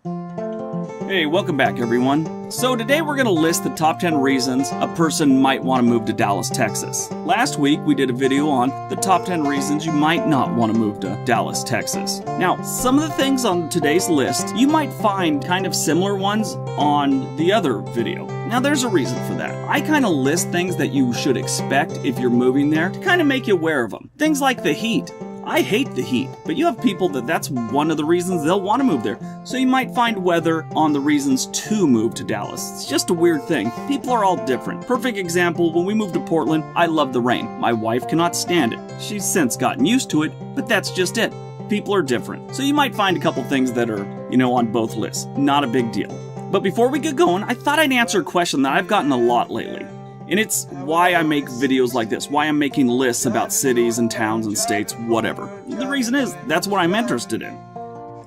Hey, welcome back everyone. So today we're going to list the top 10 reasons a person might want to move to Dallas, Texas. Last week we did a video on the top 10 reasons you might not want to move to Dallas, Texas. Now, some of the things on today's list, you might find kind of similar ones on the other video. Now there's a reason for that. I kind of list things that you should expect if you're moving there to kind of make you aware of them. Things like the heat. I hate the heat, but you have people that's one of the reasons they'll want to move there. So you might find weather on the reasons to move to Dallas. It's just a weird thing. People are all different. Perfect example, when we moved to Portland, I love the rain. My wife cannot stand it. She's since gotten used to it, but that's just it. People are different. So you might find a couple things that are, on both lists. Not a big deal. But before we get going, I thought I'd answer a question that I've gotten a lot lately. And it's why I make videos like this, why I'm making lists about cities and towns and states, whatever. The reason is, that's what I'm interested in.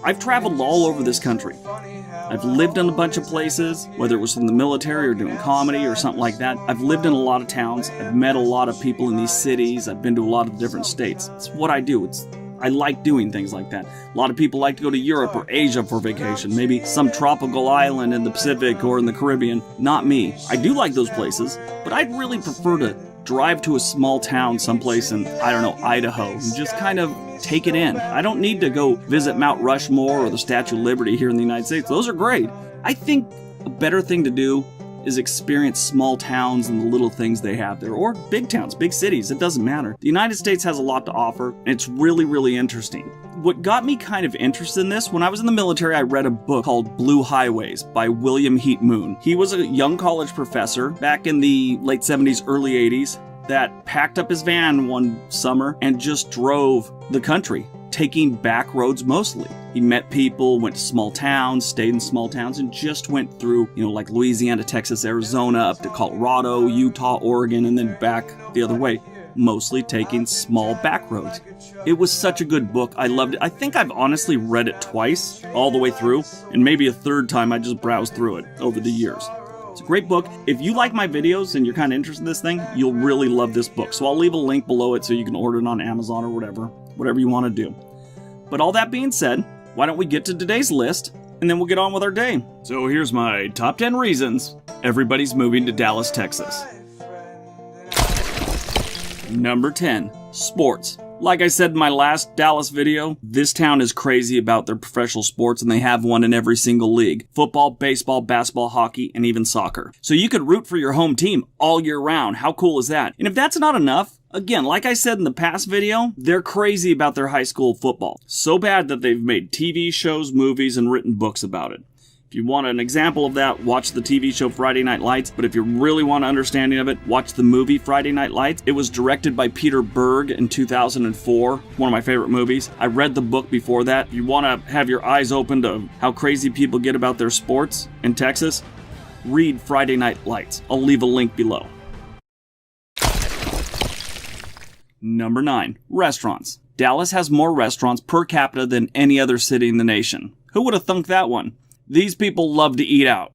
I've traveled all over this country. I've lived in a bunch of places, whether it was in the military or doing comedy or something like that. I've lived in a lot of towns. I've met a lot of people in these cities. I've been to a lot of different states. It's what I do. I like doing things like that. A lot of people like to go to Europe or Asia for vacation, maybe some tropical island in the Pacific or in the Caribbean. Not me. I do like those places, but I'd really prefer to drive to a small town someplace in, Idaho, and just kind of take it in. I don't need to go visit Mount Rushmore or the Statue of Liberty here in the United States. Those are great. I think a better thing to do is experience small towns and the little things they have there, or big towns, big cities, it doesn't matter. The United States has a lot to offer, and it's really, really interesting. What got me kind of interested in this, when I was in the military, I read a book called Blue Highways by William Heat Moon. He was a young college professor back in the late 70s, early 80s, that packed up his van one summer and just drove the country, taking back roads mostly. He met people, went to small towns, stayed in small towns, and just went through, like Louisiana, Texas, Arizona, up to Colorado, Utah, Oregon, and then back the other way, mostly taking small back roads. It was such a good book. I loved it. I think I've honestly read it twice, all the way through, and maybe a third time I just browsed through it over the years. It's a great book. If you like my videos and you're kind of interested in this thing, you'll really love this book. So I'll leave a link below it so you can order it on Amazon or whatever you want to do. But all that being said, why don't we get to today's list, and then we'll get on with our day. So here's my top 10 reasons everybody's moving to Dallas, Texas. Number 10, sports. Like I said in my last Dallas video, this town is crazy about their professional sports, and they have one in every single league. Football, baseball, basketball, hockey, and even soccer. So you could root for your home team all year round. How cool is that? And if that's not enough, again, like I said in the past video, they're crazy about their high school football. So bad that they've made TV shows, movies, and written books about it. If you want an example of that, watch the TV show Friday Night Lights. But if you really want an understanding of it, watch the movie Friday Night Lights. It was directed by Peter Berg in 2004, one of my favorite movies. I read the book before that. If you want to have your eyes open to how crazy people get about their sports in Texas, read Friday Night Lights. I'll leave a link below. Number 9, restaurants. Dallas has more restaurants per capita than any other city in the nation. Who would have thunk that one? These people love to eat out.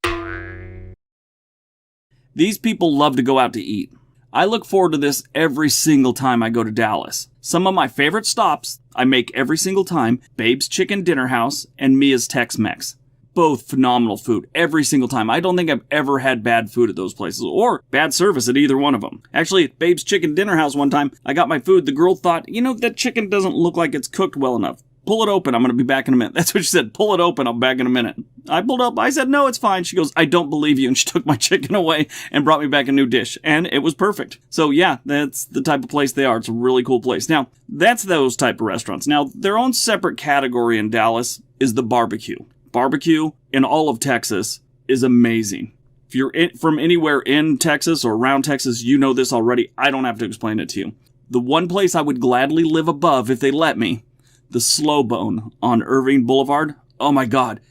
These people love to go out to eat. I look forward to this every single time I go to Dallas. Some of my favorite stops I make every single time, Babe's Chicken Dinner House and Mia's Tex-Mex. Both phenomenal food every single time. I don't think I've ever had bad food at those places or bad service at either one of them. Actually, at Babe's Chicken Dinner House one time, I got my food. The girl thought, that chicken doesn't look like it's cooked well enough. Pull it open. I'm going to be back in a minute. That's what she said. Pull it open. I'm back in a minute. I pulled up. I said, no, it's fine. She goes, I don't believe you. And she took my chicken away and brought me back a new dish. And it was perfect. So yeah, that's the type of place they are. It's a really cool place. Now, that's those type of restaurants. Now, their own separate category in Dallas is the barbecue. Barbecue in all of Texas is amazing. If you're from anywhere in Texas or around Texas, you know this already. I don't have to explain it to you. The one place I would gladly live above if they let me, the Slow Bone on Irving Boulevard. Oh my God.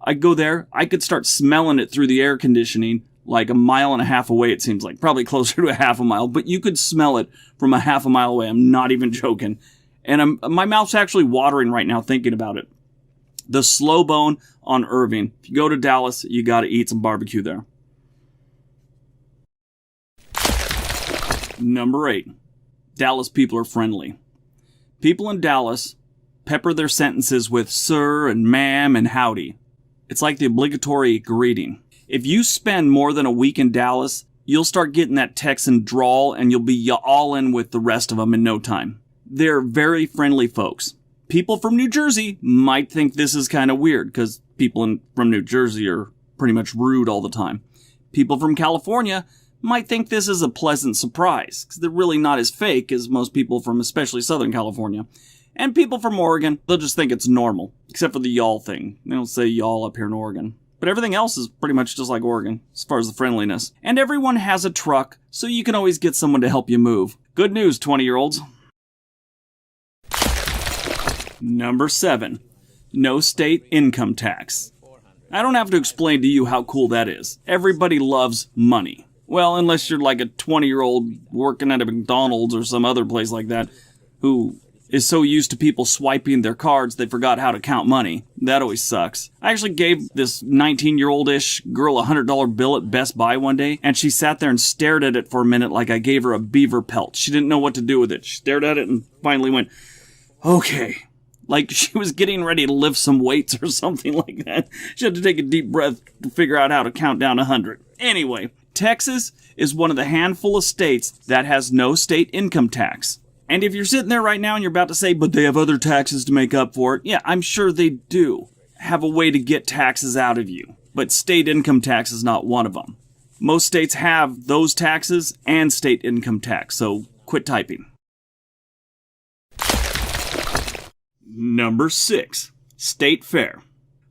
I'd go there. I could start smelling it through the air conditioning like a mile and a half away, it seems like. Probably closer to a half a mile, but you could smell it from a half a mile away. I'm not even joking. And my mouth's actually watering right now thinking about it. The Slow Bone on Irving. If you go to Dallas, you got to eat some barbecue there. Number 8. Dallas people are friendly. People in Dallas pepper their sentences with sir and ma'am and howdy. It's like the obligatory greeting. If you spend more than a week in Dallas, you'll start getting that Texan drawl and you'll be all in with the rest of them in no time. They're very friendly folks. People from New Jersey might think this is kind of weird because people from New Jersey are pretty much rude all the time. People from California might think this is a pleasant surprise because they're really not as fake as most people from especially Southern California. And people from Oregon, they'll just think it's normal, except for the y'all thing. They don't say y'all up here in Oregon. But everything else is pretty much just like Oregon, as far as the friendliness. And everyone has a truck, so you can always get someone to help you move. Good news, 20-year-olds. Number 7. No state income tax. I don't have to explain to you how cool that is. Everybody loves money. Well, unless you're like a 20-year-old working at a McDonald's or some other place like that, who is so used to people swiping their cards they forgot how to count money. That always sucks. I actually gave this 19-year-old-ish girl a $100 bill at Best Buy one day, and she sat there and stared at it for a minute like I gave her a beaver pelt. She didn't know what to do with it. She stared at it and finally went, okay. Like she was getting ready to lift some weights or something like that. She had to take a deep breath to figure out how to count down 100. Anyway, Texas is one of the handful of states that has no state income tax. And if you're sitting there right now and you're about to say, but they have other taxes to make up for it, yeah, I'm sure they do have a way to get taxes out of you. But state income tax is not one of them. Most states have those taxes and state income tax, so quit typing. Number 6. State Fair.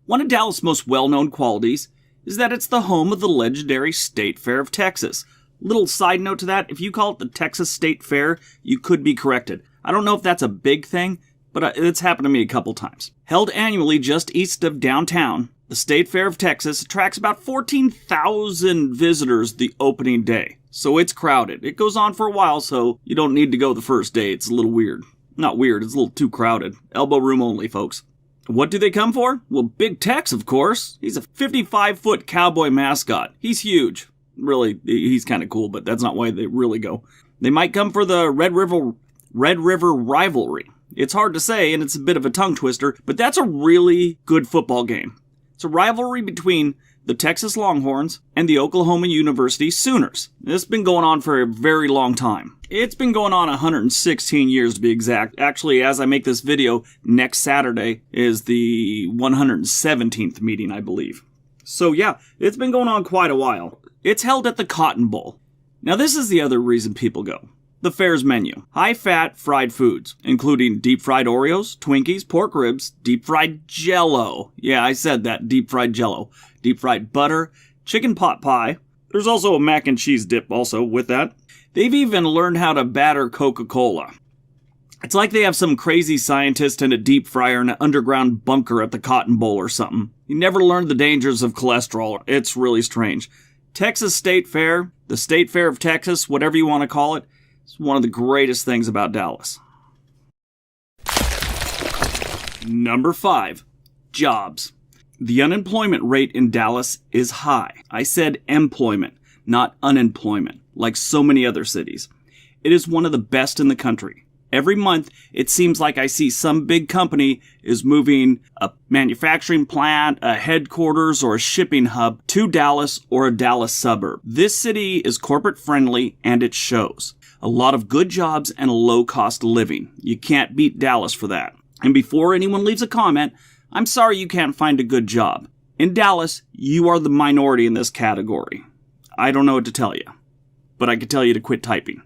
One of Dallas' most well-known qualities is that it's the home of the legendary State Fair of Texas. Little side note to that, if you call it the Texas State Fair, you could be corrected. I don't know if that's a big thing, but it's happened to me a couple times. Held annually just east of downtown, the State Fair of Texas attracts about 14,000 visitors the opening day. So it's crowded. It goes on for a while, so you don't need to go the first day. It's a little weird. Not weird, it's a little too crowded. Elbow room only, folks. What do they come for? Well, Big Tex, of course. He's a 55-foot cowboy mascot. He's huge. Really, he's kind of cool, but that's not why they really go. They might come for the Red River rivalry. It's hard to say, and it's a bit of a tongue twister, but that's a really good football game. It's a rivalry between the Texas Longhorns and the Oklahoma University Sooners. This has been going on for a very long time. It's been going on 116 years to be exact. Actually, as I make this video, next Saturday is the 117th meeting, I believe. So yeah, it's been going on quite a while. It's held at the Cotton Bowl. Now this is the other reason people go. The fair's menu. High-fat fried foods, including deep-fried Oreos, Twinkies, pork ribs, deep-fried Jell-O. Yeah, I said that, deep-fried Jell-O. Deep-fried butter, chicken pot pie. There's also a mac and cheese dip also with that. They've even learned how to batter Coca-Cola. It's like they have some crazy scientist in a deep fryer in an underground bunker at the Cotton Bowl or something. He never learned the dangers of cholesterol. It's really strange. Texas State Fair, the State Fair of Texas, whatever you want to call it, is one of the greatest things about Dallas. Number 5. Jobs. The unemployment rate in Dallas is high. I said employment, not unemployment, like so many other cities. It is one of the best in the country. Every month, it seems like I see some big company is moving a manufacturing plant, a headquarters, or a shipping hub to Dallas or a Dallas suburb. This city is corporate friendly and it shows. A lot of good jobs and a low cost of living. You can't beat Dallas for that. And before anyone leaves a comment, I'm sorry you can't find a good job. In Dallas, you are the minority in this category. I don't know what to tell you, but I could tell you to quit typing.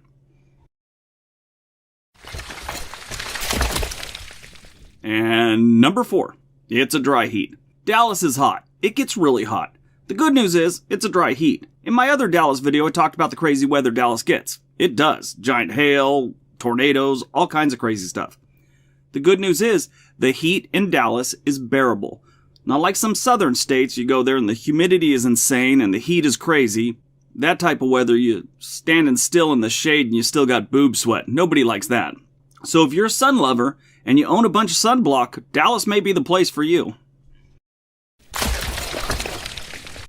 And number 4, it's a dry heat. Dallas is hot. It gets really hot. The good news is, it's a dry heat. In my other Dallas video, I talked about the crazy weather Dallas gets. It does. Giant hail, tornadoes, all kinds of crazy stuff. The good news is, the heat in Dallas is bearable. Not like some southern states, you go there and the humidity is insane and the heat is crazy. That type of weather, you standing still in the shade and you still got boob sweat. Nobody likes that. So if you're a sun lover and you own a bunch of sunblock, Dallas may be the place for you.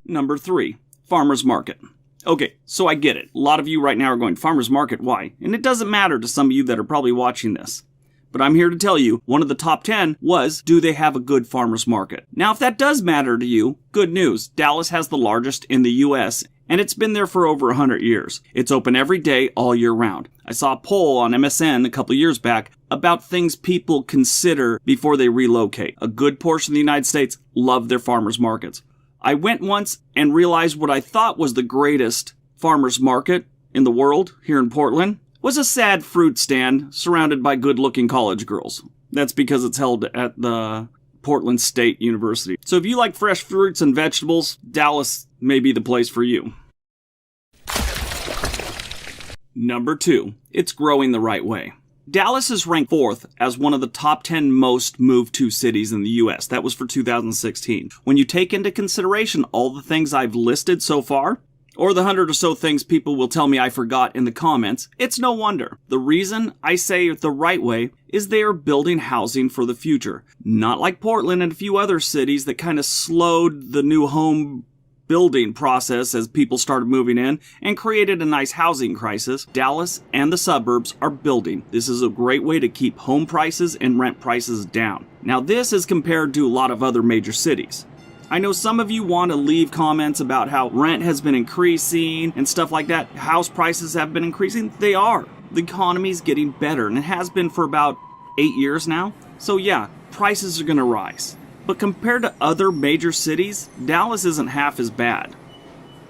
Number 3, farmer's market. Okay, so I get it. A lot of you right now are going, farmer's market, why? And it doesn't matter to some of you that are probably watching this. But I'm here to tell you, one of the top 10 was, do they have a good farmer's market? Now, if that does matter to you, good news. Dallas has the largest in the U.S., and it's been there for over 100 years. It's open every day, all year round. I saw a poll on MSN a couple years back about things people consider before they relocate. A good portion of the United States love their farmers markets. I went once and realized what I thought was the greatest farmers market in the world here in Portland was a sad fruit stand surrounded by good-looking college girls. That's because it's held at the Portland State University. So if you like fresh fruits and vegetables, Dallas may be the place for you. Number 2, it's growing the right way. Dallas is ranked 4th as one of the top 10 most moved to cities in the U.S. That was for 2016. When you take into consideration all the things I've listed so far, or the 100 or so things people will tell me I forgot in the comments, it's no wonder. The reason I say it the right way is they are building housing for the future. Not like Portland and a few other cities that kind of slowed the new home building process as people started moving in and created a nice housing crisis. Dallas and the suburbs are building. This is a great way to keep home prices and rent prices down. Now this is compared to a lot of other major cities. I know some of you want to leave comments about how rent has been increasing and stuff like that. House prices have been increasing. They are. The economy's getting better, and it has been for about 8 years now. So yeah, prices are going to rise. But compared to other major cities, Dallas isn't half as bad.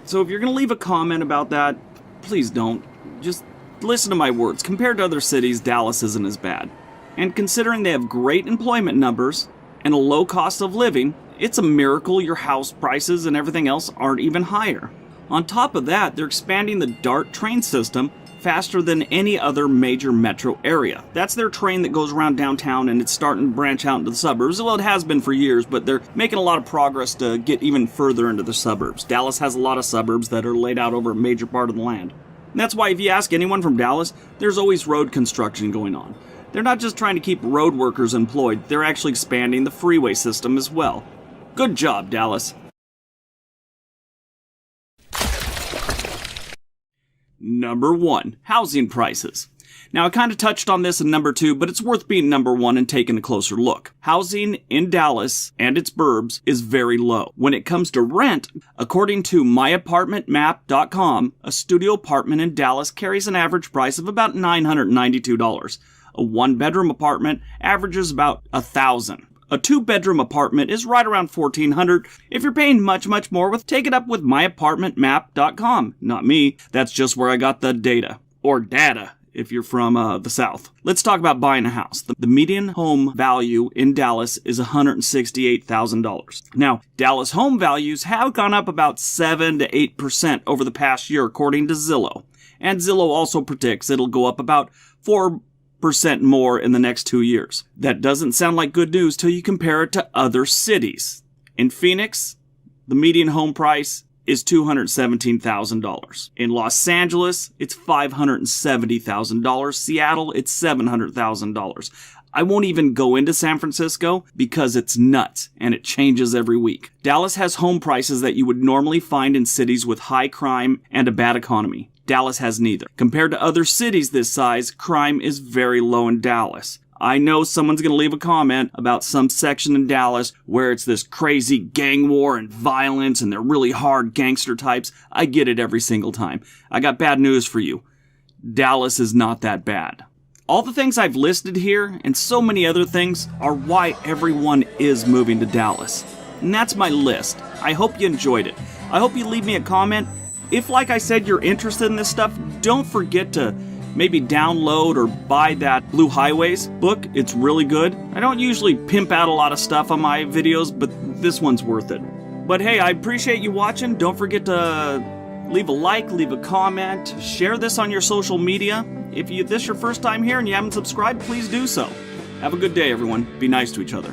So if you're going to leave a comment about that, please don't. Just listen to my words. Compared to other cities, Dallas isn't as bad. And considering they have great employment numbers and a low cost of living, it's a miracle your house prices and everything else aren't even higher. On top of that, they're expanding the DART train system faster than any other major metro area. That's their train that goes around downtown and it's starting to branch out into the suburbs. Well, it has been for years, but they're making a lot of progress to get even further into the suburbs. Dallas has a lot of suburbs that are laid out over a major part of the land. And that's why if you ask anyone from Dallas, there's always road construction going on. They're not just trying to keep road workers employed, they're actually expanding the freeway system as well. Good job, Dallas. Number 1, housing prices. Now, I kind of touched on this in number 2, but it's worth being number 1 and taking a closer look. Housing in Dallas and its burbs is very low. When it comes to rent, according to myapartmentmap.com, a studio apartment in Dallas carries an average price of about $992. A 1-bedroom apartment averages about $1,000. A 2-bedroom apartment is right around $1,400. If you're paying much more, take it up with myapartmentmap.com. Not me. That's just where I got the data. Or data, if you're from the South. Let's talk about buying a house. The median home value in Dallas is $168,000. Now, Dallas home values have gone up about 7 to 8% over the past year, according to Zillow. And Zillow also predicts it'll go up about 4% more in the next 2 years. That doesn't sound like good news till you compare it to other cities. In Phoenix, the median home price is $217,000. In Los Angeles, it's $570,000. Seattle, it's $700,000. I won't even go into San Francisco because it's nuts and it changes every week. Dallas has home prices that you would normally find in cities with high crime and a bad economy. Dallas has neither. Compared to other cities this size, crime is very low in Dallas. I know someone's going to leave a comment about some section in Dallas where it's this crazy gang war and violence and they're really hard gangster types. I get it every single time. I got bad news for you. Dallas is not that bad. All the things I've listed here and so many other things are why everyone is moving to Dallas. And that's my list. I hope you enjoyed it. I hope you leave me a comment. If, like I said, you're interested in this stuff, don't forget to maybe download or buy that Blue Highways book. It's really good. I don't usually pimp out a lot of stuff on my videos, but this one's worth it. But hey, I appreciate you watching. Don't forget to leave a like, leave a comment, share this on your social media. If this is your first time here and you haven't subscribed, please do so. Have a good day, everyone. Be nice to each other.